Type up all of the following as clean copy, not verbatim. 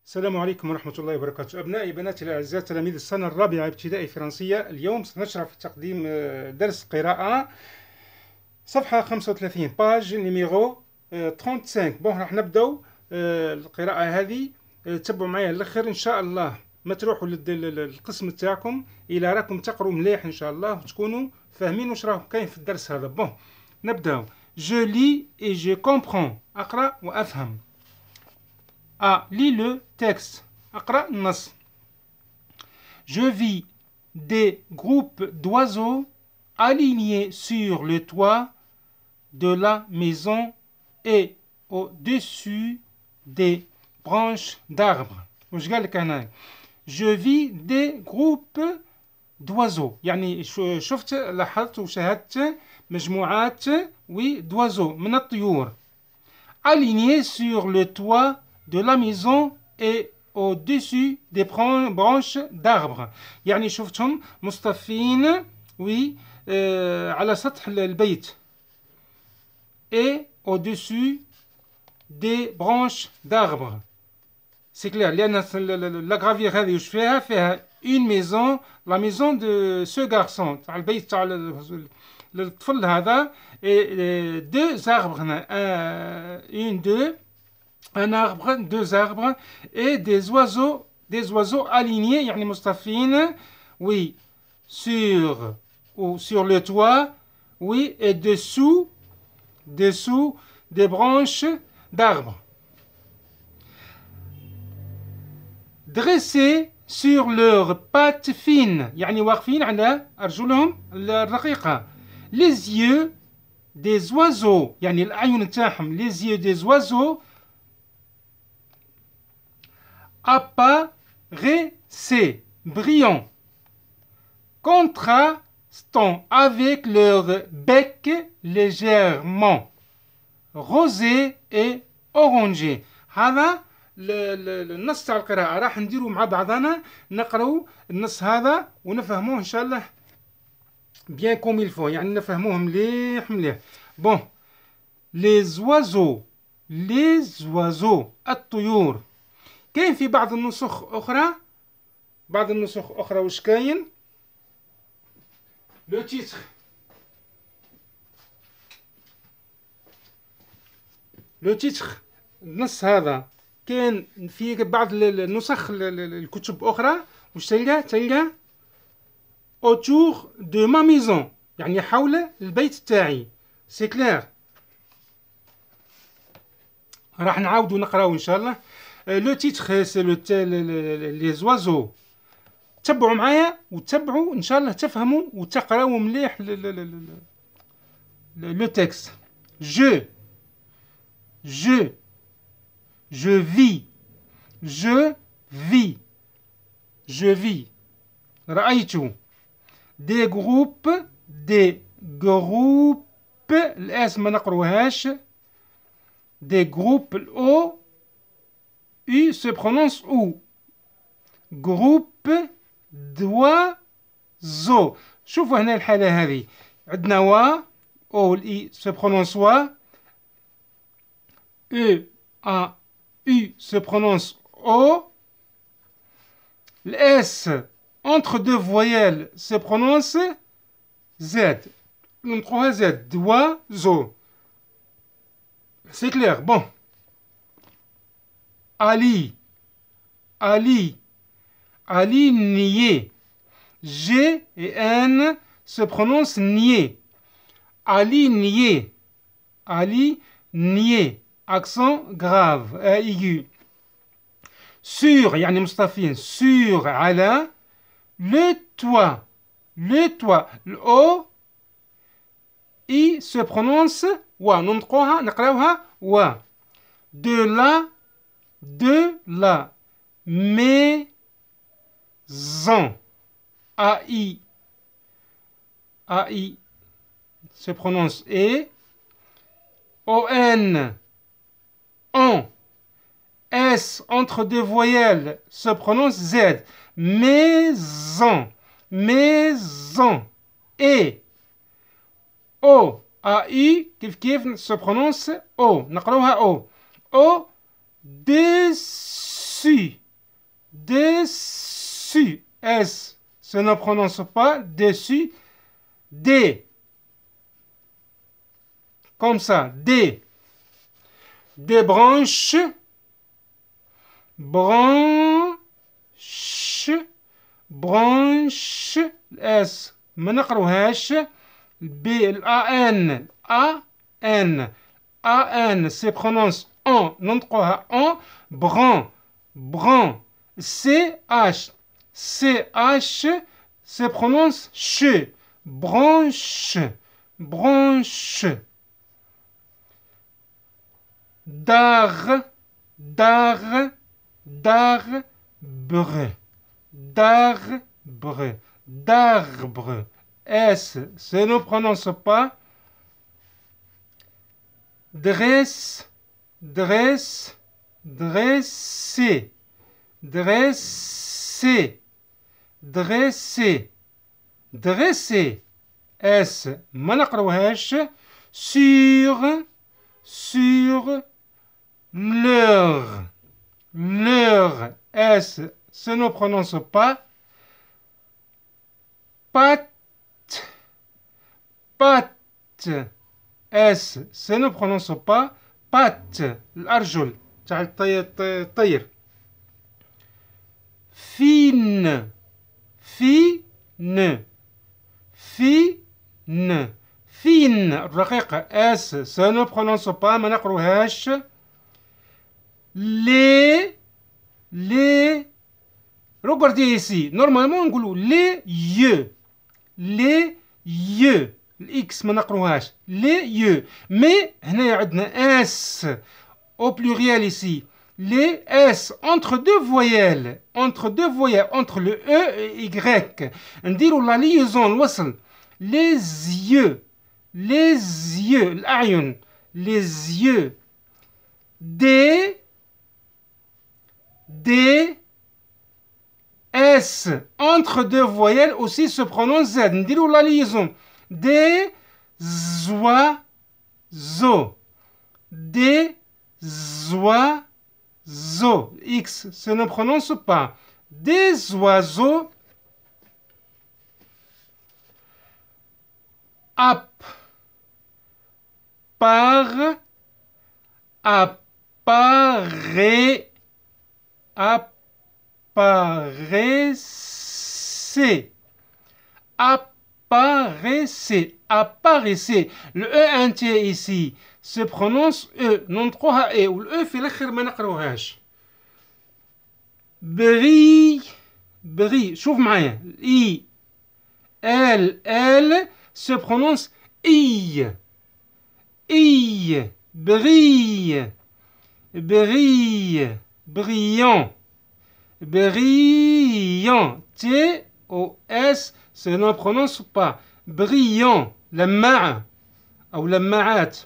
السلام عليكم ورحمة الله وبركاته. أبنائي بناتي الأعزاء تلاميذ السنة الرابعة ابتدائي فرنسية، اليوم سنشرح في تقديم درس قراءة صفحة 35 باج نيميرو 35. راح نبداو القراءة هذه. تبعوا معايا للآخر إن شاء الله، ما تروحوا للقسم تاعكم إلا راكم تقروا مليح إن شاء الله وتكونوا فاهمين واش راهو كاين في الدرس هذا. نبداو. Je lis et je comprends. أقرأ وأفهم. Lis le texte. أقرأ النص. Je vis des groupes d'oiseaux alignés sur le toit de la maison et au-dessus des branches d'arbres. وش قال لك هنا؟ Je vis des groupes d'oiseaux، يعني شفت لاحظت وشاهدت مجموعات d'oiseaux من الطيور alignés sur le toit de la maison et au-dessus des branches d'arbres، يعني شفتهم مصطفين على سطح البيت et au-dessus des branches d'arbres. C'est clair، لأن لاغرافير هذه وش فيها une maison، la maison de ce garçon، تاع البيت تاع الطفل هذا، et deux arbres هنا، un arbre، deux arbres et des oiseaux alignés، يعني مصطفين sur le toit et dessous des branches d'arbres dressés sur leurs pattes fines، يعني واقفين على أرجلهم الرقيقة. les yeux des oiseaux، يعني الأعين تاعهم les yeux des oiseaux apparaissaient brillants, contrastant avec leur bec légèrement rosé et orangé. هذا النص تاع القراءة، راح نديرو مع بعضنا نقراو النص هذا ونفهموه إن شاء الله bien comme il faut، يعني نفهموه مليح. les oiseaux الطيور. كاين في بعض النسخ أخرى وش كاين؟ لو تيتر النص هذا كاين في بعض النسخ الكتب أخرى وش تلقى autour de ma maison، يعني حول البيت تاعي. سي كلير، راح نعاودو نقراو إن شاء الله. لو تيتر سي لي زوازو. تبعوا معايا وتبعوا ان شاء الله تفهموا وتقراوا مليح لو تكست. je vis رأيت des groupes الاسم ما نقروهاش، des groupes او U se prononce OU. Groupe d'oiseaux. شوفوا هنا الحالة هذه عندنا و أو الإي se prononce و، U se prononce O، l'S entre deux voyelles se prononce Z. نقولها Z. d'oiseau. C'est clair. Aligné. G et N se prononcent nié. Aligné. Accent grave, aigu. Sur, يعني مصطفين. Sur, على. Le toit. Le O, I se prononce wa. نقراوها wa. De la maison. AI se prononce E. ON. S entre deux voyelles se prononce Z. Maison. Et O. AI كيف se prononce O. نقراوها O. Au-dessus S se ne prononce pas. Dessus. D. Comme ça. D. Des branches. Branche. Branche. S. ما نقروهاش. B. A-N. A-N. A-N se prononce en. ننطقوها en. Bran. Bran. C-H. C-H se prononce ch. Branche. Branche. D'arbre. D'arbre. D'arbre. D'arbre. S se ne prononce pas. Dresse. Dresse. Dresser. Dresser. Dresser. Dresser. S ما نقروهاش. Sur. Sur. Leur. Leur. S se ne prononce pas. Patte. Patte. S se ne prononce pas. Patte. الأرجل تاع الطير. Fine. Fine. Fine. Fine. الرقيقة. S se ne prononce pas. ما نقروهاش. Les. Regardez ici. Normalement نقولوا les yeux. Les yeux. الإكس ما نقروهاش. Les yeux. Mais هنا عندنا S au pluriel ici. Les S entre deux voyelles. Entre deux voyelles. Entre le E et Y. نديروا la liaison الوصل. Les yeux. Les yeux. الأعين. Les yeux. Des. S entre deux voyelles aussi se prononce Z. نديروا la liaison. Des oiseaux. Des oiseaux. X se ne prononce pas. Des oiseaux. Apparaissez. Apparaissez. Apparaissez. Le E entier ici se prononce E. ننطقوها E. والE في الآخر ما نقروهاش. بري. بري. شوف معايا. I. Elle se prononce I. I. Brille. Brille. Brillant. Brillant. T-O-S se ne prononce pas. Brillant. لماعة أو لماعات.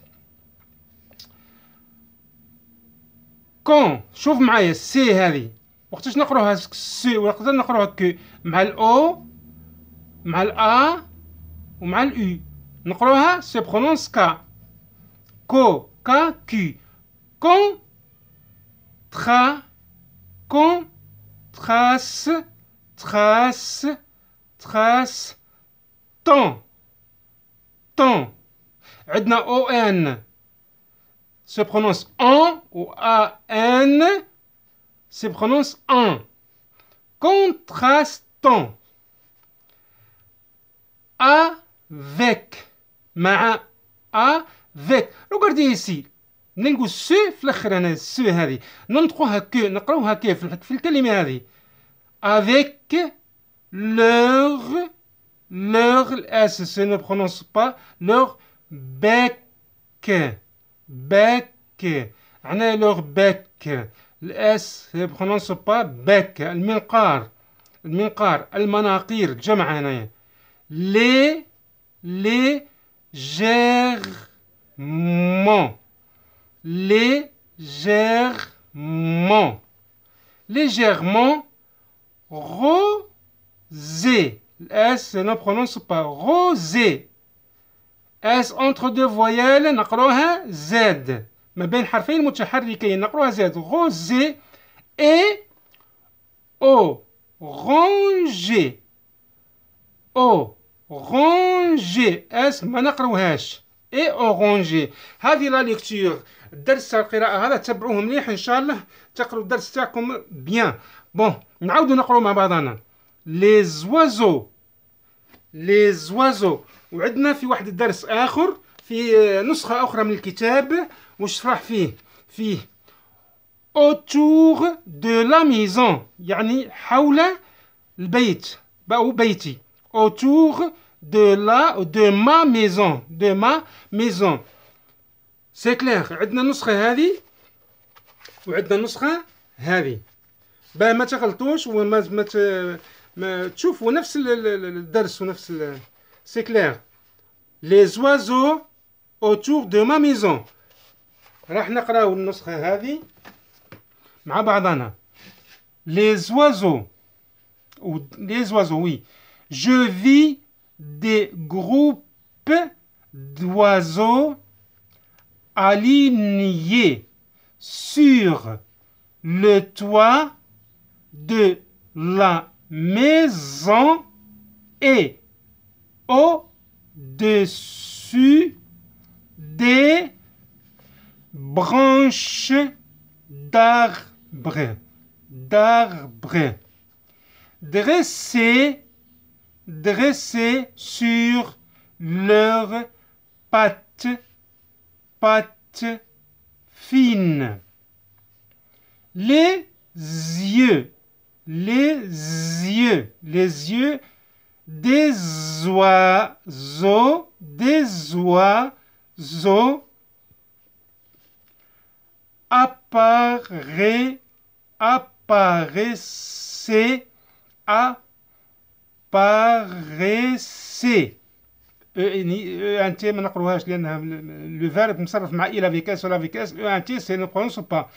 كون. شوف معايا السي هذه وقتاش نقروها سي ونقدر نقروها كو مع الأو مع الأ ومع الأو نقروها سي برونونس كا. كو كا كو. كون ترا كون تراس تراس تراس طون طون. عندنا او ان se prononce en ou an se prononce en. Contrastant. Avec. مع. Avec. Regardez ici. نلقوا سو في الاخر هنا سو هذه ننطقوها كو نقراوها كيف في الكلمه هذه. Avec leur S se ne prononce pas. Leur bec. Bec. عنا leur bec. الاس se prononce pas. bec. المنقار. المنقار. المناقير جمع هنايا. légèrement. Légèrement. Légèrement. Rosé. S ne prononce pas. Rosé. S entre deux voyelles نقروها Z. ما بين حرفين متحركين نقروها Z. Rosé. Et orange. orangé orangé اس ما نقروهاش اي اورانجي. هذه لا ليكتور الدرس القراءة هذا تبعوه مليح ان شاء الله تقروا الدرس تاعكم بيان. بون نعاودوا نقروا مع بعضنا لي زوازو لي زوازو. وعندنا في واحد الدرس اخر في نسخة اخرى من الكتاب واش راح فيه autour de la maison يعني حول البيت أو بيتي autour de ma maison c'est clair. عندنا نسخة هذه وعندنا نسخة هذه باه ما تغلطوش ما تشوفوا نفس الدرس ونفس c'est clair. les oiseaux autour de ma maison. راح نقراو النسخة هذه مع بعضنا. les oiseaux oui. Je vis des groupes d'oiseaux alignés sur le toit de la maison et au-dessus des branches d'arbres dressés sur leurs pattes fines. Les yeux des oiseaux apparaissaient ما نقروهاش لانها لو فيرب مصرف مع il avec s ولا avec s entier c'est ne prononce pas.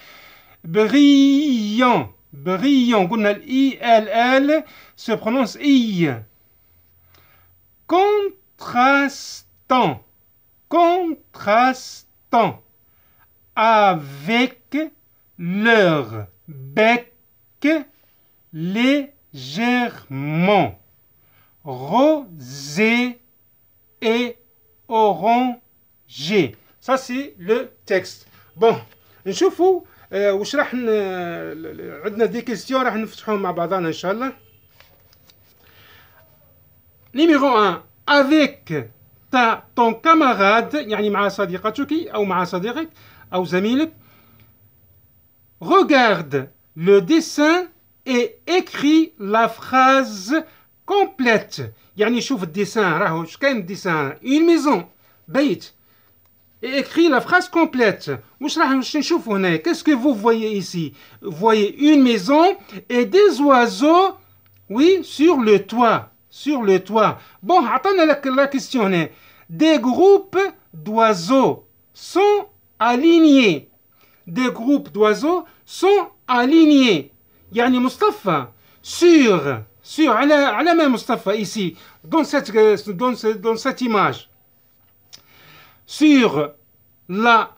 brillant قلنا ال ll se prononce i. contrastant avec leur bec légèrement rosé et orangé. Ça c'est le texte. Bon نشوفوا واش راح عندنا دي كيستيون راح نفتحوهم مع بعضنا ان شاء الله. numéro 1 avec ton camarade يعني مع صديقتك او مع صديقك او زميلك. regarde le dessin et écris la phrase complète. يعني شوف الديسان راهو اش كاين الديسان une maison بيت et écris la phrase complète. واش راح نشوفوا هنا qu'est-ce que vous voyez ici? Vous voyez une maison et des oiseaux oui sur le toit. bon عطانا لك la question هنا des groupes d'oiseaux sont alignés. des groupes d'oiseaux sont alignés يعني مصطفى sur على ما مصطفى ici dans cette image. sur la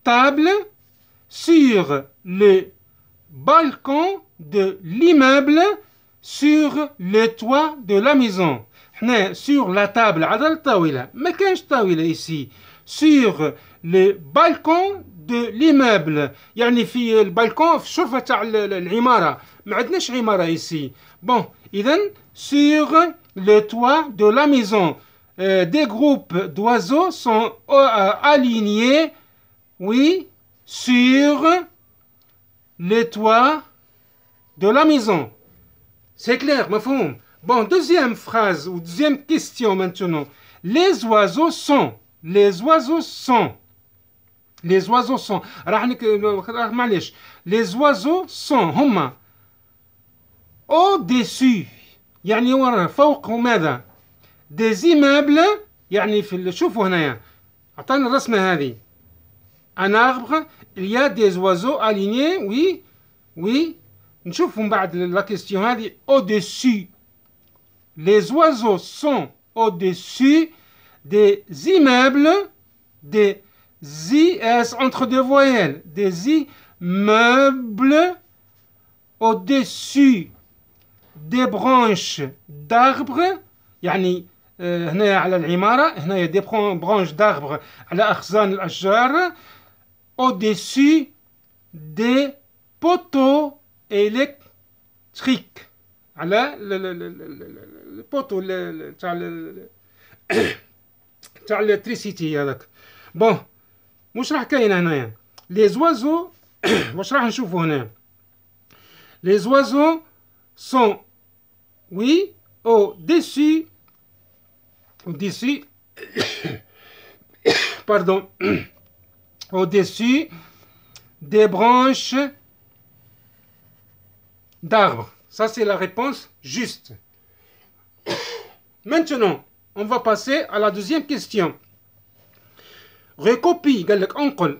table sur le balcon de l'immeuble sur le toit de la maison. حنا sur la table على الطاولة ما كانش طاولة ici. sur le balcon de l'immeuble يعني في البالكون في الشرفة تاع العمارة ما عندناش عمارة ici. bon إذن sur le toit de la maison. des groupes d'oiseaux sont alignés oui sur le toit de la maison. c'est clair مفهوم. bon deuxième phrase ou deuxième question maintenant. les oiseaux sont معليش les oiseaux sont هما au-dessus يعني ورا فوق ماذا des immeubles يعني في شوفوا هنايا عطانا الرسمة هذه un arbre il y a des oiseaux alignés oui نشوفوا من بعد la question هذه au-dessus. les oiseaux sont au-dessus des immeubles des entre deux voyelles des immeubles au-dessus des branches d'arbres يعني هنا على العمارة هنا des branches d'arbres على أغصان الأشجار au-dessus des poteaux électriques على البوتو تاع الالكتريسيتي هذاك. بون واش راح كاين هنايا لي زوازو واش راح نشوفوا هنا لي زوازو سون وي au-dessus pardon au-dessus des branches d'arbres. Ça c'est la réponse juste. Maintenant on va passer à la deuxième question. Recopie قال لك انقل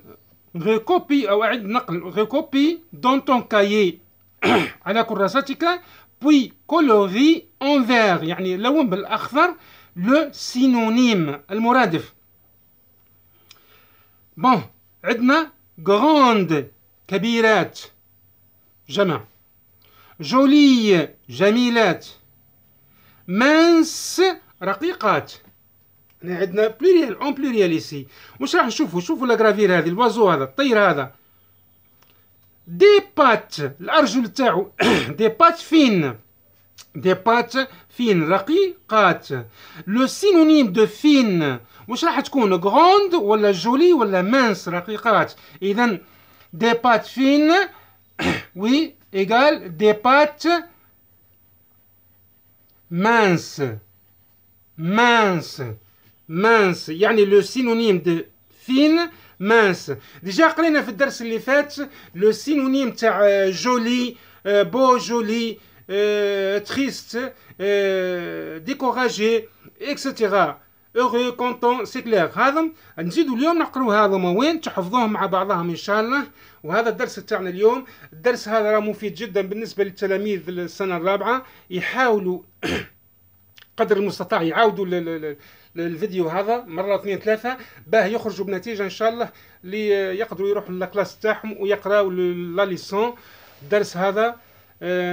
recopie او اعد نقل recopie dans ton cahier على كراستك puis colorie en vert يعني لون بالاخضر le synonyme المرادف. bon عندنا grande كبيرات جمع jolie جميلات mince رقيقات. هنا عندنا بلوريال اون بلوريال ايسي. واش راح نشوفوا شوفوا لاغرافير هذه الوازو هذا الطير هذا دي بات الارجل تاعو دي بات فين دي بات فين رقيقات. لو سينونيم دو فين واش راح تكون غروند ولا جولي ولا مانس رقيقات. اذا دي بات فين وي ايغال دي بات مانس mince يعني لو سينونيم دو فين mince. ديجا قرينا في الدرس اللي فات لو سينونيم تاع جولي بو جولي triste découragé etc heureux content c'est clair. هذا نزيدوا اليوم نقرأوا هذا وين تحفظوهم مع بعضهم ان شاء الله. وهذا الدرس تاعنا اليوم. الدرس هذا راه مفيد جدا بالنسبه للتلاميذ السنه الرابعه. يحاولوا قدر المستطاع يعاودوا الفيديو هذا مرة 2 3 باه يخرجوا بنتيجة ان شاء الله اللي يقدروا يروحوا للكلاس تاعهم ويقراوا لا ليسون. الدرس هذا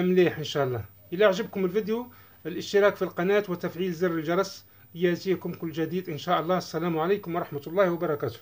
مليح ان شاء الله. الى عجبكم الفيديو الاشتراك في القناة وتفعيل زر الجرس لياتيكم كل جديد ان شاء الله. السلام عليكم ورحمة الله وبركاته.